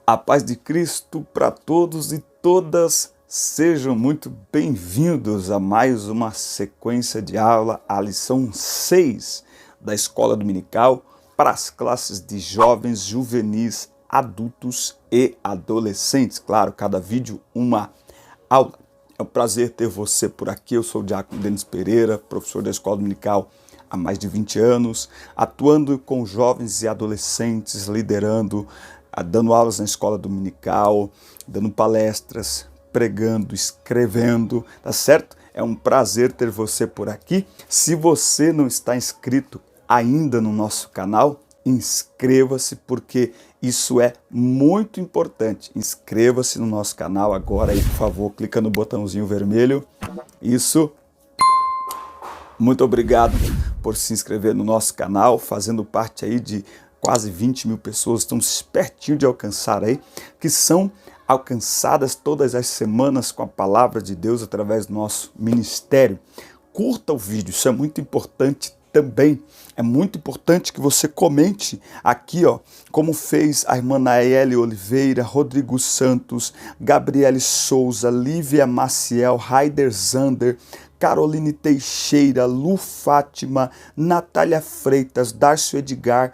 A paz de Cristo para todos e todas, sejam muito bem-vindos a mais uma sequência de aula, a lição 6 da Escola Dominical para as classes de jovens, juvenis, adultos e adolescentes. Claro, cada vídeo uma aula. É um prazer ter você por aqui. Eu sou o Diácono Denis Pereira, professor da Escola Dominical há mais de 20 anos, atuando com jovens e adolescentes, liderando, dando aulas na escola dominical, dando palestras, pregando, escrevendo, tá certo? É um prazer ter você por aqui. Se você não está inscrito ainda no nosso canal, inscreva-se, porque isso é muito importante. Inscreva-se no nosso canal agora aí, por favor, clica no botãozinho vermelho. Isso. Muito obrigado por se inscrever no nosso canal, fazendo parte aí de quase 20 mil pessoas, estamos pertinho de alcançar aí, que são alcançadas todas as semanas com a palavra de Deus através do nosso ministério. Curta o vídeo, isso é muito importante também. É muito importante que você comente aqui, ó, como fez a irmã Naeli Oliveira, Rodrigo Santos, Gabriele Souza, Lívia Maciel, Raider Zander, Caroline Teixeira, Lu Fátima, Natália Freitas, Darcio Edgar,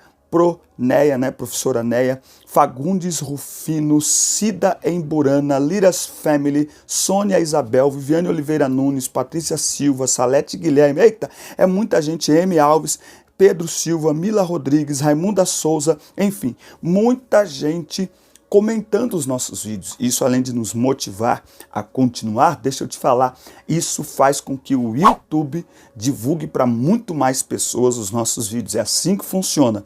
Neia, né, professora Neia, Fagundes Rufino, Cida Emburana, Liras Family, Sônia Isabel, Viviane Oliveira Nunes, Patrícia Silva, Salete Guilherme, eita, é muita gente, M. Alves, Pedro Silva, Mila Rodrigues, Raimunda Souza, enfim, muita gente comentando os nossos vídeos. Isso, além de nos motivar a continuar, deixa eu te falar, isso faz com que o YouTube divulgue para muito mais pessoas os nossos vídeos. É assim que funciona.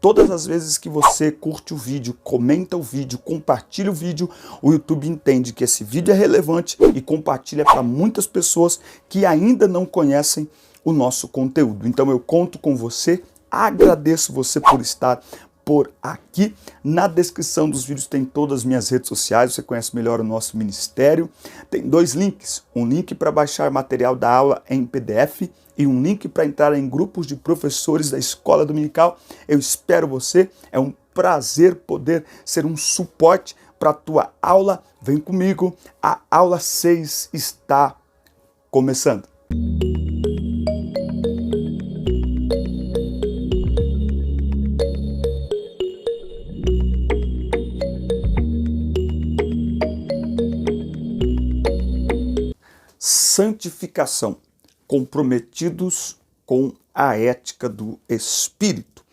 Todas as vezes que você curte o vídeo, comenta o vídeo, compartilha o vídeo, o YouTube entende que esse vídeo é relevante e compartilha para muitas pessoas que ainda não conhecem o nosso conteúdo. Então eu conto com você, agradeço você por estar por aqui. Na descrição dos vídeos tem todas as minhas redes sociais, você conhece melhor o nosso ministério. Tem dois links, um link para baixar material da aula em PDF e um link para entrar em grupos de professores da Escola Dominical. Eu espero você, é um prazer poder ser um suporte para a tua aula. Vem comigo, a aula 6 está começando. Santificação, comprometidos com a ética do Espírito.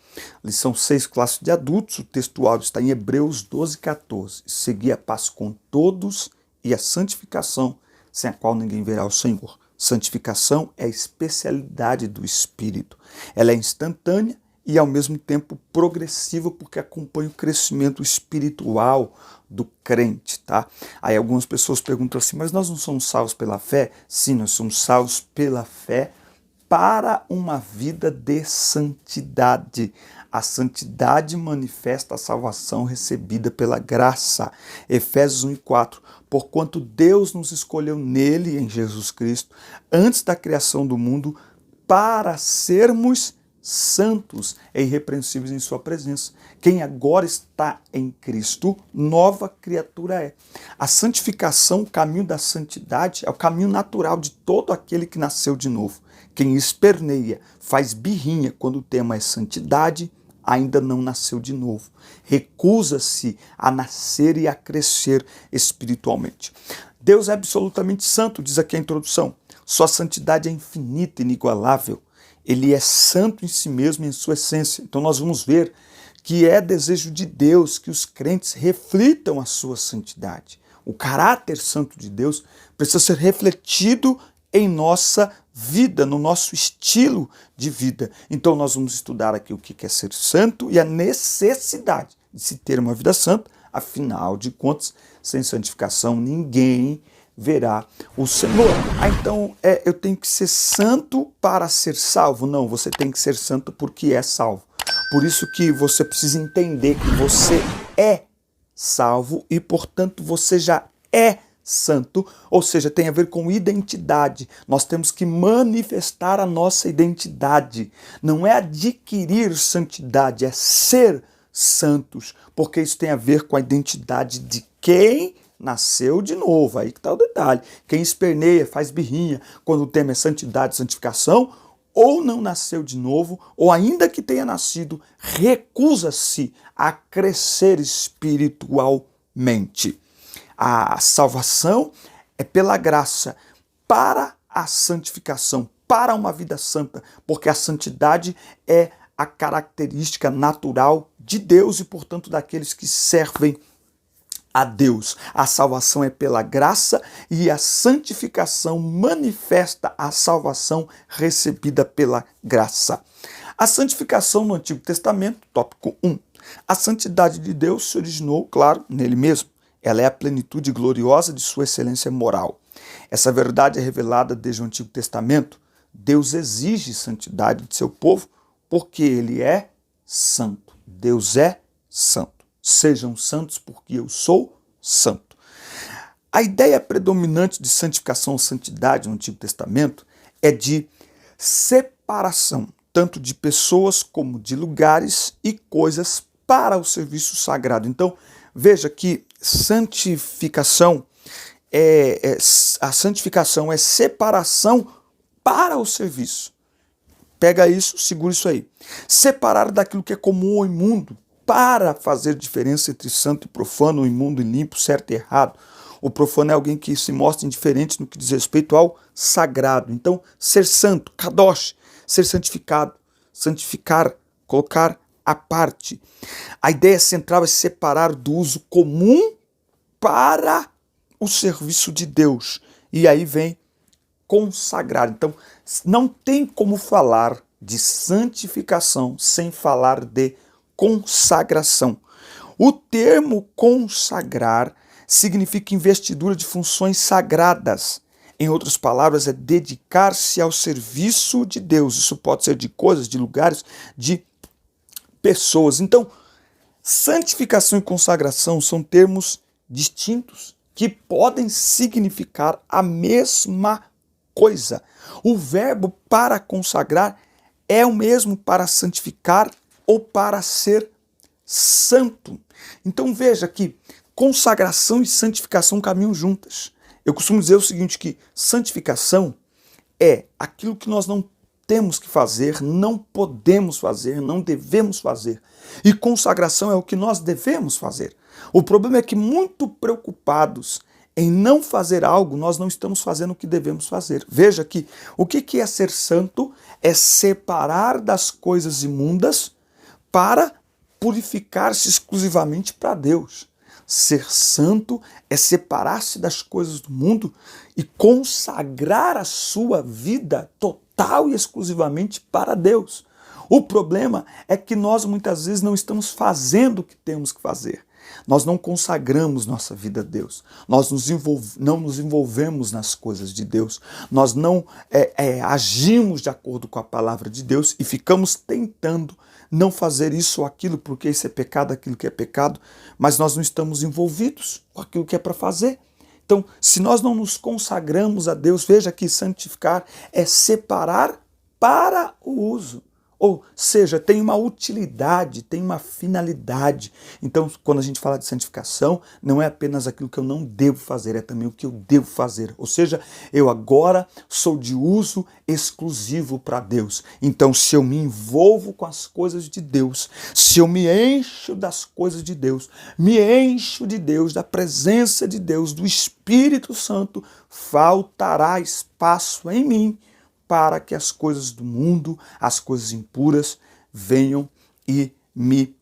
Lição 6, classe de adultos, o textual está em Hebreus 12, 14. Segui a paz com todos e a santificação, sem a qual ninguém verá o Senhor. Santificação é a especialidade do Espírito. Ela é instantânea e ao mesmo tempo progressiva, porque acompanha o crescimento espiritual do crente, tá? Aí algumas pessoas perguntam assim, mas nós não somos salvos pela fé? Sim, nós somos salvos pela fé para uma vida de santidade. A santidade manifesta a salvação recebida pela graça. Efésios 1:4. Porquanto Deus nos escolheu nele, em Jesus Cristo, antes da criação do mundo, para sermos santos e irrepreensíveis em sua presença. Quem agora está em Cristo, nova criatura é. A santificação, o caminho da santidade, é o caminho natural de todo aquele que nasceu de novo. Quem esperneia, faz birrinha quando o tema é santidade, ainda não nasceu de novo. Recusa-se a nascer e a crescer espiritualmente. Deus é absolutamente santo, diz aqui a introdução. Sua santidade é infinita, inigualável. Ele é santo em si mesmo e em sua essência. Então nós vamos ver que é desejo de Deus que os crentes reflitam a sua santidade. O caráter santo de Deus precisa ser refletido em nossa vida, no nosso estilo de vida. Então nós vamos estudar aqui o que é ser santo e a necessidade de se ter uma vida santa. Afinal de contas, sem santificação ninguém verá o Senhor. Então eu tenho que ser santo para ser salvo? Não, você tem que ser santo porque é salvo. Por isso que você precisa entender que você é salvo e, portanto, você já é santo, ou seja, tem a ver com identidade. Nós temos que manifestar a nossa identidade. Não é adquirir santidade, é ser santos, porque isso tem a ver com a identidade de quem nasceu de novo. Aí que está o detalhe. Quem esperneia, faz birrinha, quando o tema é santidade e santificação, ou não nasceu de novo, ou ainda que tenha nascido, recusa-se a crescer espiritualmente. A salvação é pela graça para a santificação, para uma vida santa, porque a santidade é a característica natural de Deus e, portanto, daqueles que servem a Deus. A salvação é pela graça e a santificação manifesta a salvação recebida pela graça. A santificação no Antigo Testamento, tópico 1. A santidade de Deus se originou, claro, nele mesmo. Ela é a plenitude gloriosa de sua excelência moral. Essa verdade é revelada desde o Antigo Testamento. Deus exige santidade de seu povo porque ele é santo. Deus é santo. Sejam santos porque eu sou santo. A ideia predominante de santificação ou santidade no Antigo Testamento é de separação, tanto de pessoas como de lugares e coisas para o serviço sagrado. Então, veja que a santificação é separação para o serviço. Pega isso, segura isso aí. Separar daquilo que é comum ou imundo para fazer diferença entre santo e profano, imundo e limpo, certo e errado. O profano é alguém que se mostra indiferente no que diz respeito ao sagrado. Então, ser santo, kadosh, ser santificado, santificar, colocar à parte. A ideia central é separar do uso comum para o serviço de Deus. E aí vem consagrar. Então, não tem como falar de santificação sem falar de consagração. O termo consagrar significa investidura de funções sagradas. Em outras palavras, é dedicar-se ao serviço de Deus. Isso pode ser de coisas, de lugares, de pessoas. Então, santificação e consagração são termos distintos que podem significar a mesma coisa. O verbo para consagrar é o mesmo para santificar ou para ser santo. Então veja que consagração e santificação caminham juntas. Eu costumo dizer o seguinte, que santificação é aquilo que nós não temos que fazer, não podemos fazer, não devemos fazer. E consagração é o que nós devemos fazer. O problema é que, muito preocupados em não fazer algo, nós não estamos fazendo o que devemos fazer. Veja que o que é ser santo? É separar das coisas imundas para purificar-se exclusivamente para Deus. Ser santo é separar-se das coisas do mundo e consagrar a sua vida total e exclusivamente para Deus. O problema é que nós muitas vezes não estamos fazendo o que temos que fazer. Nós não consagramos nossa vida a Deus. Nós não nos envolvemos nas coisas de Deus. Nós não agimos de acordo com a palavra de Deus e ficamos tentando não fazer isso ou aquilo, porque isso é pecado, aquilo que é pecado, mas nós não estamos envolvidos com aquilo que é para fazer. Então, se nós não nos consagramos a Deus, veja que santificar é separar para o uso. Ou seja, tem uma utilidade, tem uma finalidade. Então, quando a gente fala de santificação, não é apenas aquilo que eu não devo fazer, é também o que eu devo fazer. Ou seja, eu agora sou de uso exclusivo para Deus. Então, se eu me envolvo com as coisas de Deus, se eu me encho das coisas de Deus, me encho de Deus, da presença de Deus, do Espírito Santo, faltará espaço em mim para que as coisas do mundo, as coisas impuras, venham e me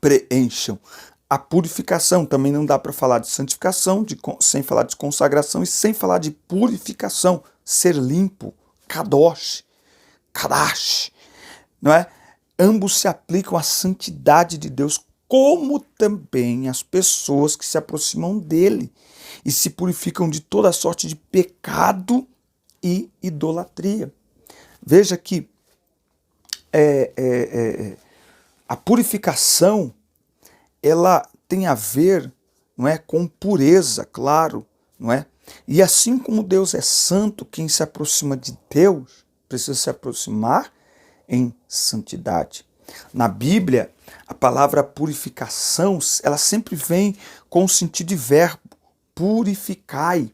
preencham. A purificação, também não dá para falar de santificação sem falar de consagração e sem falar de purificação, ser limpo, kadosh, kadash, não é? Ambos se aplicam à santidade de Deus, como também as pessoas que se aproximam dele e se purificam de toda sorte de pecado e idolatria. Veja que a purificação, ela tem a ver, não é, com pureza, claro, não é? E assim como Deus é santo, quem se aproxima de Deus precisa se aproximar em santidade. Na Bíblia, A palavra purificação, ela sempre vem com o sentido de verbo, purificai,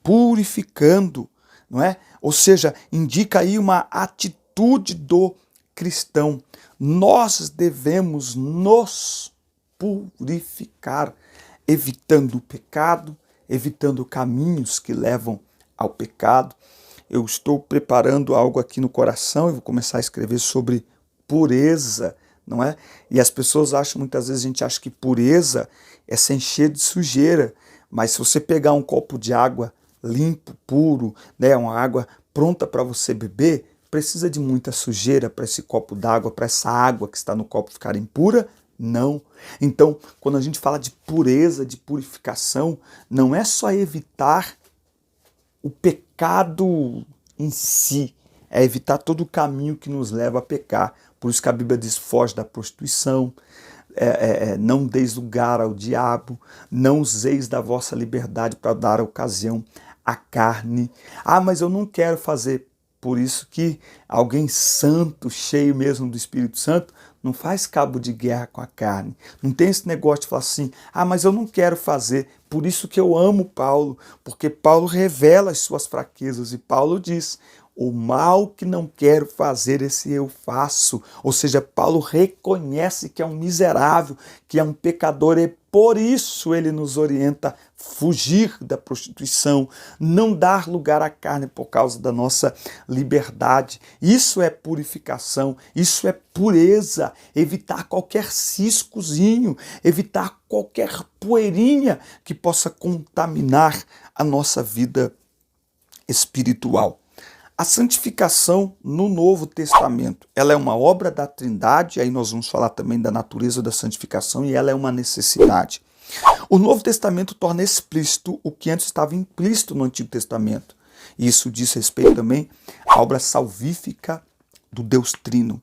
purificando, não é? Ou seja, indica aí uma atitude do cristão. Nós devemos nos purificar, evitando o pecado, evitando caminhos que levam ao pecado. Eu estou preparando algo aqui no coração e vou começar a escrever sobre pureza, não é? E as pessoas acham, muitas vezes a gente acha que pureza é se encher de sujeira, mas se você pegar um copo de água limpo, puro, né, uma água pronta para você beber, precisa de muita sujeira para esse copo d'água, para essa água que está no copo ficar impura? Não. Então, quando a gente fala de pureza, de purificação, não é só evitar o pecado em si, é evitar todo o caminho que nos leva a pecar. Por isso que a Bíblia diz, foge da prostituição, não deis lugar ao diabo, não useis da vossa liberdade para dar ocasião à carne. Ah, mas eu não quero fazer. Por isso que alguém santo, cheio mesmo do Espírito Santo, não faz cabo de guerra com a carne. Não tem esse negócio de falar assim, ah, mas eu não quero fazer. Por isso que eu amo Paulo, porque Paulo revela as suas fraquezas e Paulo diz, o mal que não quero fazer, esse eu faço. Ou seja, Paulo reconhece que é um miserável, que é um pecador, e por isso ele nos orienta a fugir da prostituição, não dar lugar à carne por causa da nossa liberdade. Isso é purificação, isso é pureza, evitar qualquer ciscozinho, evitar qualquer poeirinha que possa contaminar a nossa vida espiritual. A santificação no Novo Testamento, ela é uma obra da Trindade, aí nós vamos falar também da natureza da santificação, e ela é uma necessidade. O Novo Testamento torna explícito o que antes estava implícito no Antigo Testamento. E isso diz respeito também à obra salvífica do Deus Trino.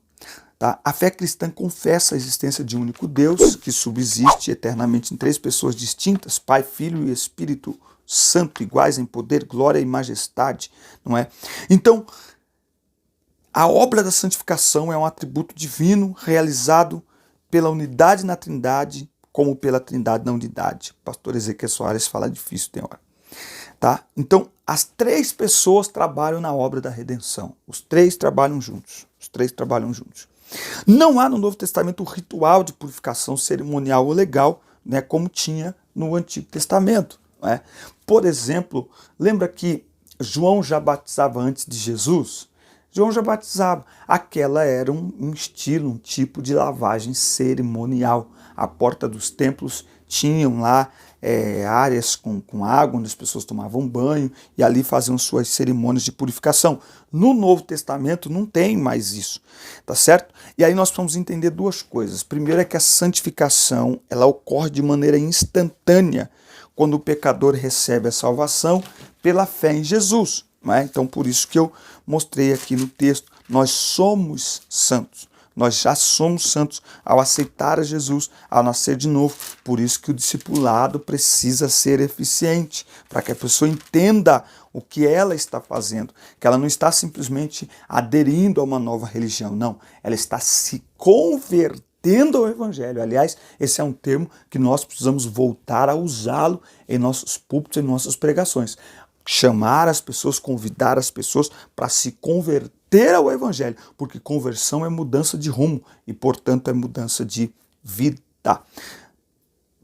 Tá? A fé cristã confessa a existência de um único Deus, que subsiste eternamente em três pessoas distintas, Pai, Filho e Espírito Santo, iguais em poder, glória e majestade, não é? Então, a obra da santificação é um atributo divino realizado pela unidade na Trindade, como pela Trindade na unidade. O pastor Ezequiel Soares fala difícil, tem hora. Tá? Então, as três pessoas trabalham na obra da redenção. Os três trabalham juntos. Não há no Novo Testamento um ritual de purificação cerimonial ou legal, né, como tinha no Antigo Testamento. Né? Por exemplo, lembra que João já batizava antes de Jesus? João já batizava. Aquela era um estilo, um tipo de lavagem cerimonial. A porta dos templos tinham lá áreas com água, onde as pessoas tomavam banho e ali faziam suas cerimônias de purificação. No Novo Testamento não tem mais isso, tá certo? E aí nós vamos entender duas coisas. Primeiro é que a santificação, ela ocorre de maneira instantânea, quando o pecador recebe a salvação pela fé em Jesus. Não é? Então, por isso que eu mostrei aqui no texto, nós somos santos. Nós já somos santos ao aceitar a Jesus, ao nascer de novo. Por isso que o discipulado precisa ser eficiente, para que a pessoa entenda o que ela está fazendo, que ela não está simplesmente aderindo a uma nova religião, não. Ela está se convertendo ao Evangelho. Aliás, esse é um termo que nós precisamos voltar a usá-lo em nossos púlpitos, em nossas pregações. Chamar as pessoas, convidar as pessoas para se converter ao Evangelho, porque conversão é mudança de rumo e, portanto, é mudança de vida.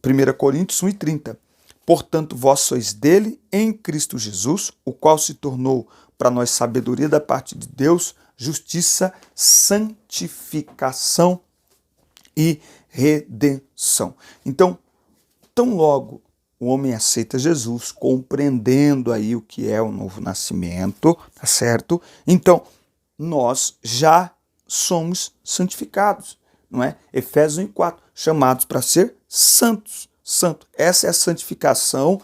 1 Coríntios 1:30. Portanto, vós sois dele em Cristo Jesus, o qual se tornou para nós sabedoria da parte de Deus, justiça, santificação e redenção. Então, tão logo o homem aceita Jesus, compreendendo aí o que é o novo nascimento, tá certo? Então, nós já somos santificados, não é? Efésios 1:4, chamados para ser santos. Santo. Essa é a santificação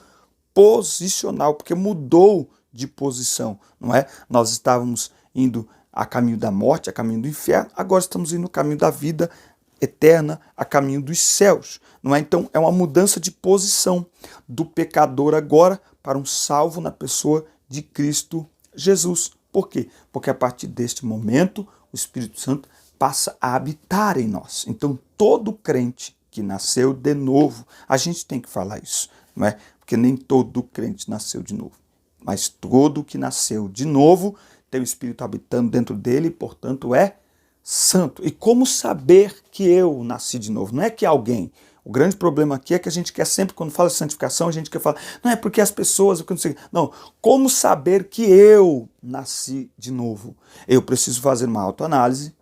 posicional, porque mudou de posição, não é? Nós estávamos indo a caminho da morte, a caminho do inferno, agora estamos indo no caminho da vida eterna, a caminho dos céus, não é? Então é uma mudança de posição do pecador agora para um salvo na pessoa de Cristo Jesus. Por quê? Porque a partir deste momento o Espírito Santo passa a habitar em nós. Então, todo crente que nasceu de novo, a gente tem que falar isso, não é? Porque nem todo crente nasceu de novo, mas todo que nasceu de novo tem o Espírito habitando dentro dele e, portanto, é santo. E como saber que eu nasci de novo? Não é que alguém... O grande problema aqui é que a gente quer sempre, quando fala de santificação, a gente quer falar, não é porque as pessoas... Eu não sei. Não, como saber que eu nasci de novo? Eu preciso fazer uma autoanálise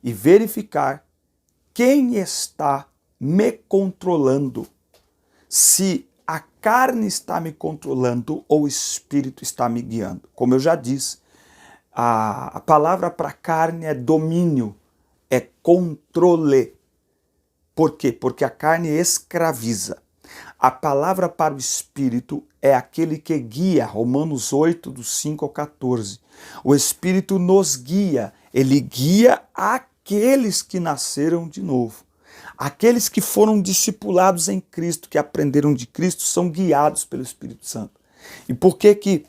e verificar quem está me controlando. Se a carne está me controlando ou o Espírito está me guiando. Como eu já disse, a palavra para carne é domínio, é controle. Por quê? Porque a carne escraviza. A palavra para o Espírito é aquele que guia, Romanos 8, do 5 ao 14. O Espírito nos guia, ele guia aqueles que nasceram de novo. Aqueles que foram discipulados em Cristo, que aprenderam de Cristo, são guiados pelo Espírito Santo. E por que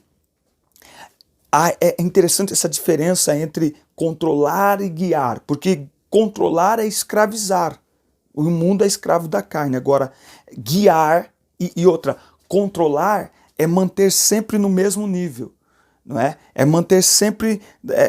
é interessante essa diferença entre controlar e guiar? Porque controlar é escravizar. O mundo é escravo da carne. Agora, guiar e outra, controlar é manter sempre no mesmo nível, não é? É manter sempre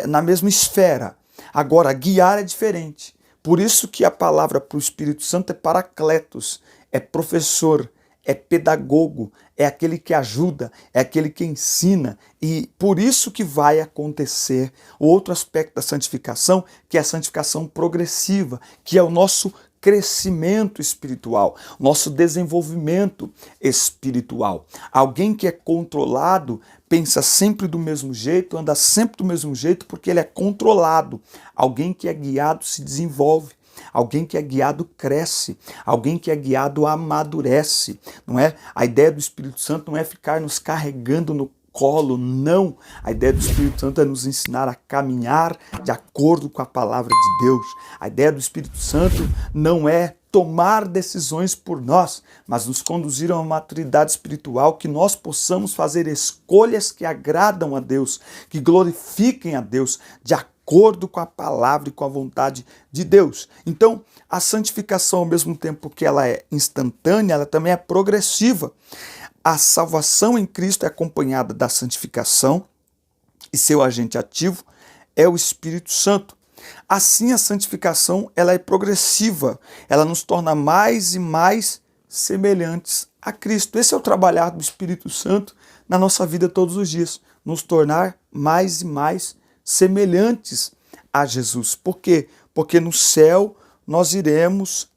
na mesma esfera. Agora, guiar é diferente. Por isso que a palavra para o Espírito Santo é paracletos, é professor, é pedagogo, é aquele que ajuda, é aquele que ensina. E por isso que vai acontecer o outro aspecto da santificação, que é a santificação progressiva, que é o nosso crescimento espiritual, nosso desenvolvimento espiritual. Alguém que é controlado pensa sempre do mesmo jeito, anda sempre do mesmo jeito porque ele é controlado. Alguém que é guiado se desenvolve. Alguém que é guiado cresce, alguém que é guiado amadurece, não é? A ideia do Espírito Santo não é ficar nos carregando no colo, não. A ideia do Espírito Santo é nos ensinar a caminhar de acordo com a palavra de Deus. A ideia do Espírito Santo não é tomar decisões por nós, mas nos conduzir a uma maturidade espiritual, que nós possamos fazer escolhas que agradam a Deus, que glorifiquem a Deus, de acordo com a palavra e com a vontade de Deus. Então, a santificação, ao mesmo tempo que ela é instantânea, ela também é progressiva. A salvação em Cristo é acompanhada da santificação e seu agente ativo é o Espírito Santo. Assim, a santificação ela é progressiva, ela nos torna mais e mais semelhantes a Cristo. Esse é o trabalhar do Espírito Santo na nossa vida todos os dias, nos tornar mais e mais semelhantes a Jesus. Por quê? Porque no céu nós iremos,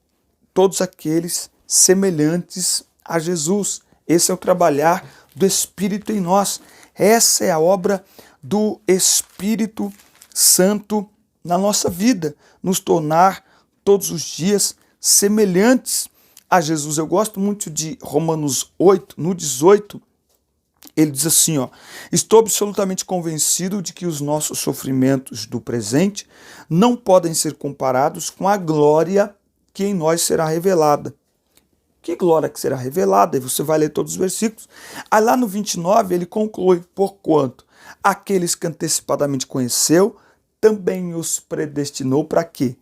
todos aqueles semelhantes a Jesus. Esse é o trabalhar do Espírito em nós. Essa é a obra do Espírito Santo na nossa vida, nos tornar todos os dias semelhantes a Jesus. Eu gosto muito de Romanos 8, no 18, ele diz assim, estou absolutamente convencido de que os nossos sofrimentos do presente não podem ser comparados com a glória que em nós será revelada. Que glória que será revelada? E você vai ler todos os versículos. Aí lá no 29 ele conclui, porquanto aqueles que antecipadamente conheceu, também os predestinou para quê?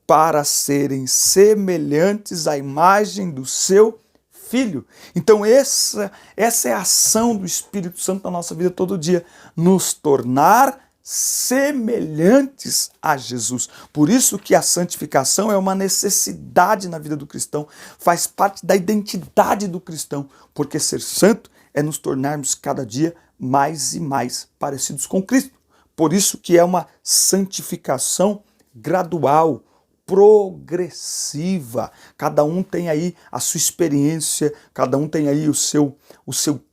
Para serem semelhantes à imagem do seu Filho. Então essa é a ação do Espírito Santo na nossa vida todo dia, nos tornar semelhantes a Jesus. Por isso que a santificação é uma necessidade na vida do cristão, faz parte da identidade do cristão, porque ser santo é nos tornarmos cada dia mais e mais parecidos com Cristo. Por isso que é uma santificação gradual, progressiva. Cada um tem aí a sua experiência, cada um tem aí o seu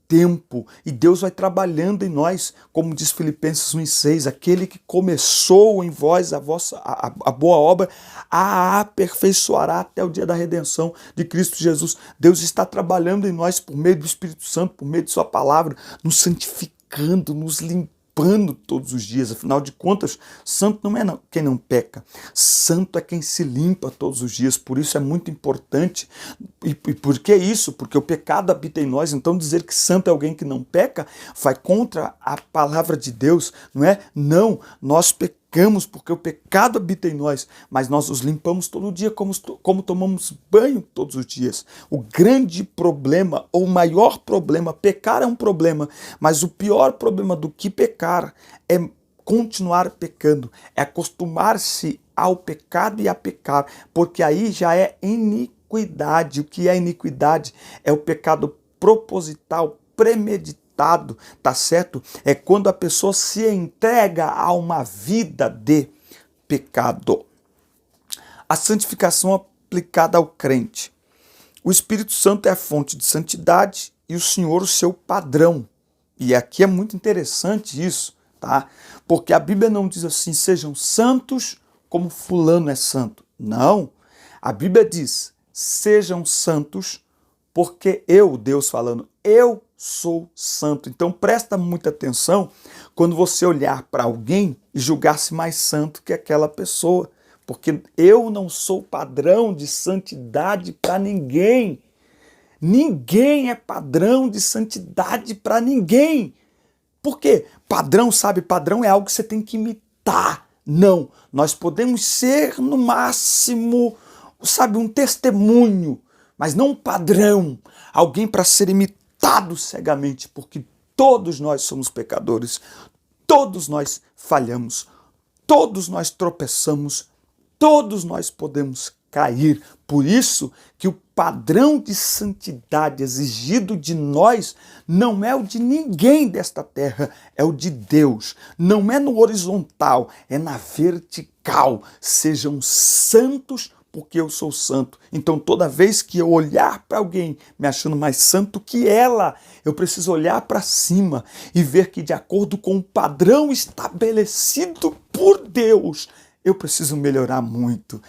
tempo, e Deus vai trabalhando em nós, como diz Filipenses 1,6, aquele que começou em vós a boa obra, a aperfeiçoará até o dia da redenção de Cristo Jesus. Deus está trabalhando em nós por meio do Espírito Santo, por meio de sua palavra, nos santificando, nos limpando todos os dias. Afinal de contas, santo não é quem não peca, santo é quem se limpa todos os dias. Por isso é muito importante. E por que isso? Porque o pecado habita em nós. Então dizer que santo é alguém que não peca vai contra a palavra de Deus, não é? Não, nós pecamos pecamos porque o pecado habita em nós, mas nós nos limpamos todo dia como tomamos banho todos os dias. O grande problema, ou o maior problema, pecar é um problema, mas o pior problema do que pecar é continuar pecando, é acostumar-se ao pecado e a pecar, porque aí já é iniquidade. O que é iniquidade? É o pecado proposital, premeditado, tá certo? É quando a pessoa se entrega a uma vida de pecado. A santificação aplicada ao crente. O Espírito Santo é a fonte de santidade e o Senhor o seu padrão. E aqui é muito interessante isso, tá? Porque a Bíblia não diz assim, sejam santos como fulano é santo. Não. A Bíblia diz, sejam santos porque eu, Deus falando, eu sou santo. Então presta muita atenção quando você olhar para alguém e julgar-se mais santo que aquela pessoa. Porque eu não sou padrão de santidade para ninguém. Ninguém é padrão de santidade para ninguém. Por quê? Padrão, sabe? Padrão é algo que você tem que imitar. Não, nós podemos ser no máximo, sabe, um testemunho, mas não um padrão. Alguém para ser imitado cegamente, porque todos nós somos pecadores, todos nós falhamos, todos nós tropeçamos, todos nós podemos cair. Por isso que o padrão de santidade exigido de nós não é o de ninguém desta terra, é o de Deus. Não é no horizontal, é na vertical. Sejam santos porque eu sou santo. Então toda vez que eu olhar para alguém me achando mais santo que ela, eu preciso olhar para cima e ver que de acordo com o padrão estabelecido por Deus, eu preciso melhorar muito.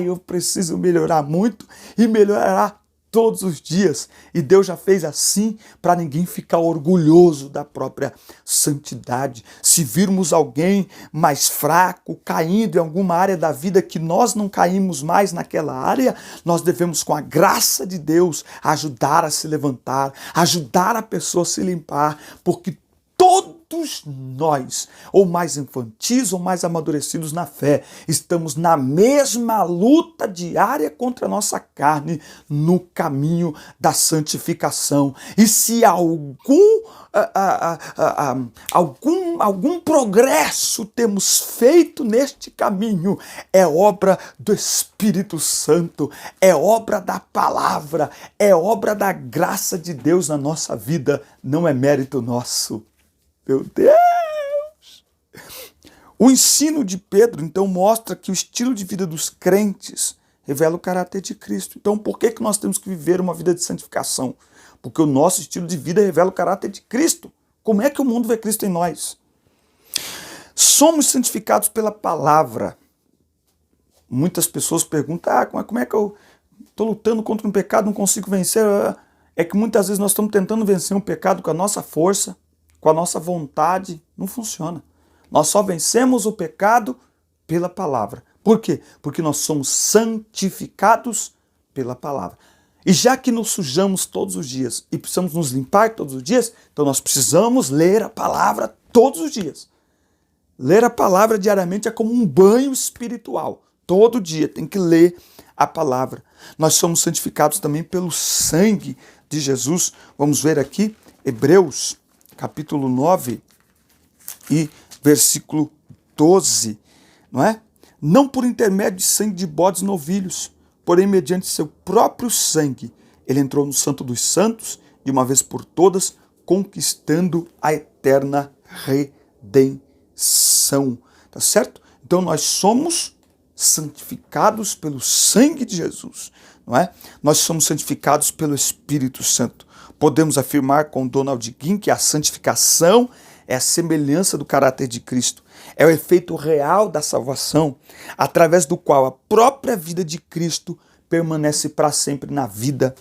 Eu preciso melhorar muito e melhorar todos os dias. E Deus já fez assim para ninguém ficar orgulhoso da própria santidade. Se virmos alguém mais fraco, caindo em alguma área da vida que nós não caímos mais naquela área, nós devemos, com a graça de Deus, ajudar a se levantar, ajudar a pessoa a se limpar, porque todos nós, ou mais infantis ou mais amadurecidos na fé, estamos na mesma luta diária contra a nossa carne no caminho da santificação. E se algum progresso temos feito neste caminho, é obra do Espírito Santo, é obra da palavra, é obra da graça de Deus na nossa vida, não é mérito nosso. Meu Deus! O ensino de Pedro, então, mostra que o estilo de vida dos crentes revela o caráter de Cristo. Então, por que nós temos que viver uma vida de santificação? Porque o nosso estilo de vida revela o caráter de Cristo. Como é que o mundo vê Cristo em nós? Somos santificados pela palavra. Muitas pessoas perguntam, como é que eu estou lutando contra um pecado, não consigo vencer? É que muitas vezes nós estamos tentando vencer um pecado com a nossa força, com a nossa vontade. Não funciona. Nós só vencemos o pecado pela palavra. Por quê? Porque nós somos santificados pela palavra. E já que nos sujamos todos os dias e precisamos nos limpar todos os dias, então nós precisamos ler a palavra todos os dias. Ler a palavra diariamente é como um banho espiritual. Todo dia tem que ler a palavra. Nós somos santificados também pelo sangue de Jesus. Vamos ver aqui, Hebreus, capítulo 9 e versículo 12, não é? Não por intermédio de sangue de bodes novilhos, porém mediante seu próprio sangue, ele entrou no Santo dos Santos, de uma vez por todas, conquistando a eterna redenção. Tá certo? Então nós somos santificados pelo sangue de Jesus, não é? Nós somos santificados pelo Espírito Santo. Podemos afirmar com Donald Guin que a santificação é a semelhança do caráter de Cristo. É o efeito real da salvação, através do qual a própria vida de Cristo permanece para sempre na vida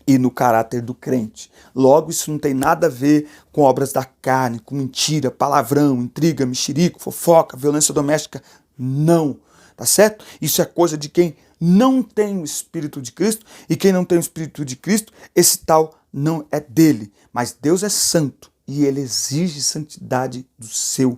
e no caráter do crente. Logo, isso não tem nada a ver com obras da carne, com mentira, palavrão, intriga, mexerico, fofoca, violência doméstica. Não, tá certo? Isso é coisa de quem não tem o Espírito de Cristo, e quem não tem o Espírito de Cristo, esse tal não é dele. Mas Deus é santo e ele exige santidade do seu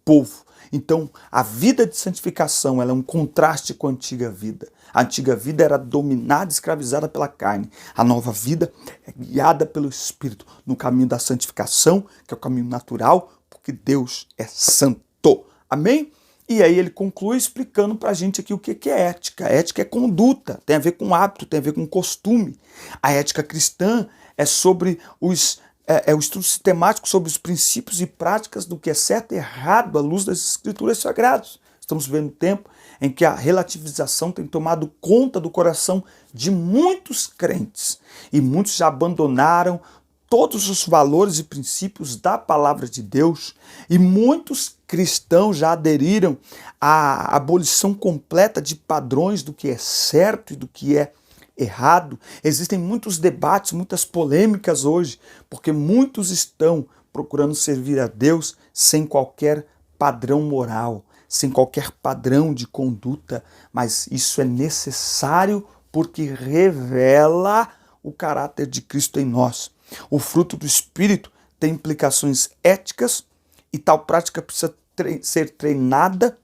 povo. Então, a vida de santificação ela é um contraste com a antiga vida. A antiga vida era dominada, escravizada pela carne. A nova vida é guiada pelo Espírito no caminho da santificação, que é o caminho natural, porque Deus é santo. Amém? E aí ele conclui explicando pra gente aqui o que é ética. A ética é conduta, tem a ver com hábito, tem a ver com costume. A ética cristã é sobre o estudo sistemático sobre os princípios e práticas do que é certo e errado à luz das escrituras sagradas. Estamos vivendo um tempo em que a relativização tem tomado conta do coração de muitos crentes. E muitos já abandonaram todos os valores e princípios da palavra de Deus, e muitos cristãos já aderiram à abolição completa de padrões do que é certo e do que é errado. Existem muitos debates, muitas polêmicas hoje, porque muitos estão procurando servir a Deus sem qualquer padrão moral, sem qualquer padrão de conduta, mas isso é necessário porque revela o caráter de Cristo em nós. O fruto do Espírito tem implicações éticas e tal prática precisa ser treinada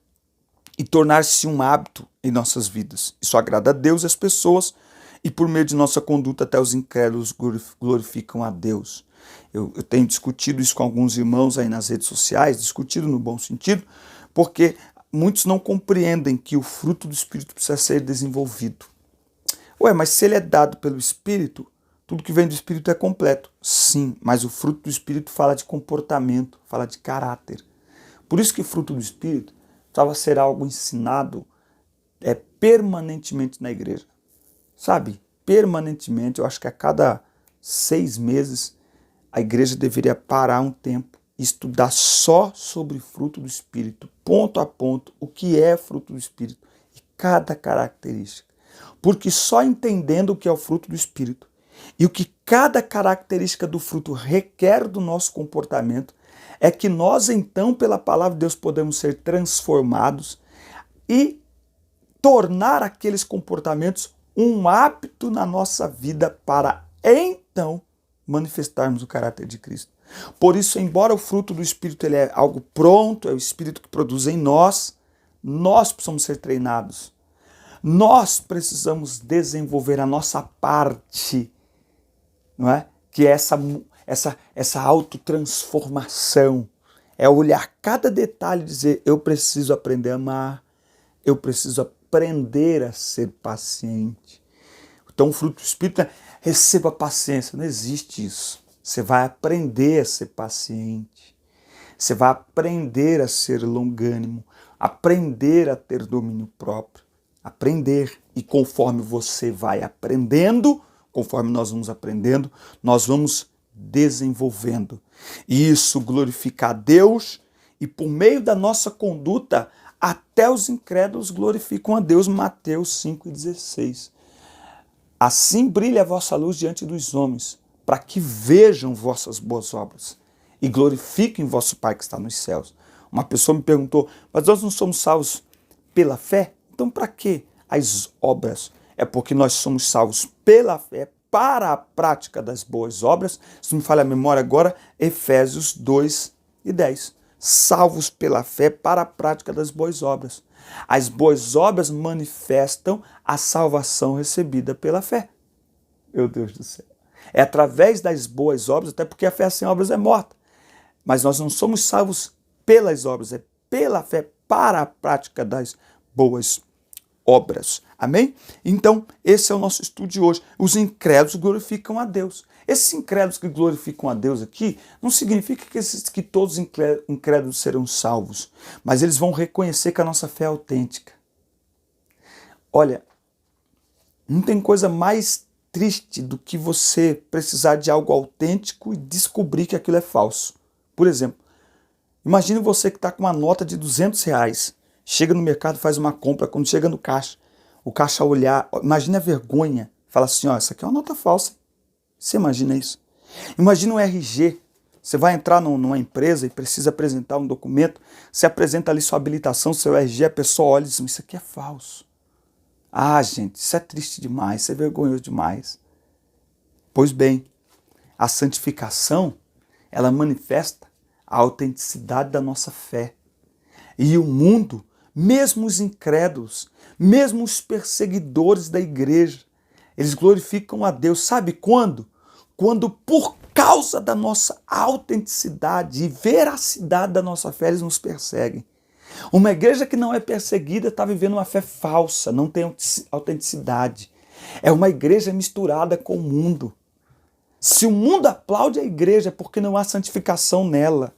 e tornar-se um hábito em nossas vidas. Isso agrada a Deus e as pessoas e por meio de nossa conduta até os incrédulos glorificam a Deus. Eu tenho discutido isso com alguns irmãos aí nas redes sociais, discutido no bom sentido, porque muitos não compreendem que o fruto do Espírito precisa ser desenvolvido. Ué, mas se ele é dado pelo Espírito, tudo que vem do Espírito é completo. Sim, mas o fruto do Espírito fala de comportamento, fala de caráter. Por isso que fruto do Espírito precisava ser algo ensinado permanentemente na igreja. Sabe? Permanentemente, eu acho que a cada 6 meses a igreja deveria parar um tempo e estudar só sobre fruto do Espírito, ponto a ponto, o que é fruto do Espírito e cada característica. Porque só entendendo o que é o fruto do Espírito e o que cada característica do fruto requer do nosso comportamento, é que nós então, pela palavra de Deus, podemos ser transformados e tornar aqueles comportamentos um hábito na nossa vida para então manifestarmos o caráter de Cristo. Por isso, embora o fruto do Espírito ele é algo pronto, é o Espírito que produz em nós precisamos ser treinados. Nós precisamos desenvolver a nossa parte, não é? Que é essa autotransformação. É olhar cada detalhe e dizer, eu preciso aprender a amar, eu preciso aprender a ser paciente. Então o fruto do Espírito é, receba paciência, não existe isso. Você vai aprender a ser paciente, você vai aprender a ser longânimo, aprender a ter domínio próprio, aprender. E conforme você vai aprendendo, conforme nós vamos aprendendo, nós vamos desenvolvendo. E isso glorifica a Deus e por meio da nossa conduta, até os incrédulos glorificam a Deus. Mateus 5,16. Assim brilha a vossa luz diante dos homens, para que vejam vossas boas obras e glorifiquem vosso Pai que está nos céus. Uma pessoa me perguntou, mas nós não somos salvos pela fé? Então para que as obras? É porque nós somos salvos pela fé para a prática das boas obras. Se não me falha a memória agora, Efésios 2:10. Salvos pela fé para a prática das boas obras. As boas obras manifestam a salvação recebida pela fé. Meu Deus do céu. É através das boas obras, até porque a fé sem obras é morta. Mas nós não somos salvos pelas obras, é pela fé para a prática das boas obras. Amém? Então, esse é o nosso estudo de hoje. Os incrédulos glorificam a Deus. Esses incrédulos que glorificam a Deus aqui, não significa que todos os incrédulos serão salvos, mas eles vão reconhecer que a nossa fé é autêntica. Olha, não tem coisa mais triste do que você precisar de algo autêntico e descobrir que aquilo é falso. Por exemplo, imagine você que está com uma nota de R$200, chega no mercado, faz uma compra, quando chega no caixa, o caixa olhar, imagine a vergonha, fala assim, ó, essa aqui é uma nota falsa. Você imagina isso? Imagina um RG, você vai entrar numa empresa e precisa apresentar um documento, você apresenta ali sua habilitação, seu RG, a pessoa olha e diz, isso aqui é falso. Ah, gente, isso é triste demais, isso é vergonhoso demais. Pois bem, a santificação, ela manifesta a autenticidade da nossa fé. E o mundo, mesmo os incrédulos, mesmo os perseguidores da igreja, eles glorificam a Deus. Sabe quando? Quando por causa da nossa autenticidade e veracidade da nossa fé, eles nos perseguem. Uma igreja que não é perseguida está vivendo uma fé falsa, não tem autenticidade. É uma igreja misturada com o mundo. Se o mundo aplaude a igreja é porque não há santificação nela.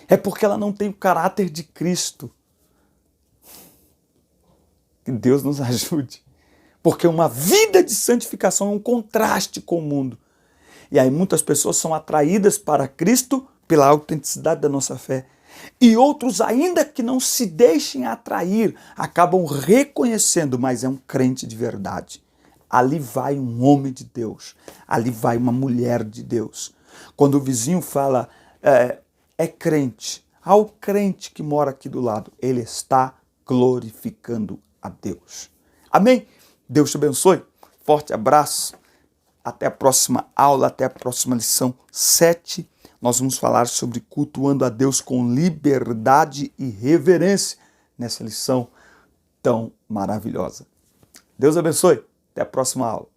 É porque ela não tem o caráter de Cristo. Que Deus nos ajude. Porque uma vida de santificação é um contraste com o mundo. E aí muitas pessoas são atraídas para Cristo pela autenticidade da nossa fé. E outros, ainda que não se deixem atrair, acabam reconhecendo, mas é um crente de verdade. Ali vai um homem de Deus, ali vai uma mulher de Deus. Quando o vizinho fala, é crente, ao crente que mora aqui do lado, ele está glorificando a Deus. Amém? Deus te abençoe. Forte abraço. Até a próxima aula, até a próxima lição 7. Nós vamos falar sobre cultuando a Deus com liberdade e reverência nessa lição tão maravilhosa. Deus abençoe. Até a próxima aula.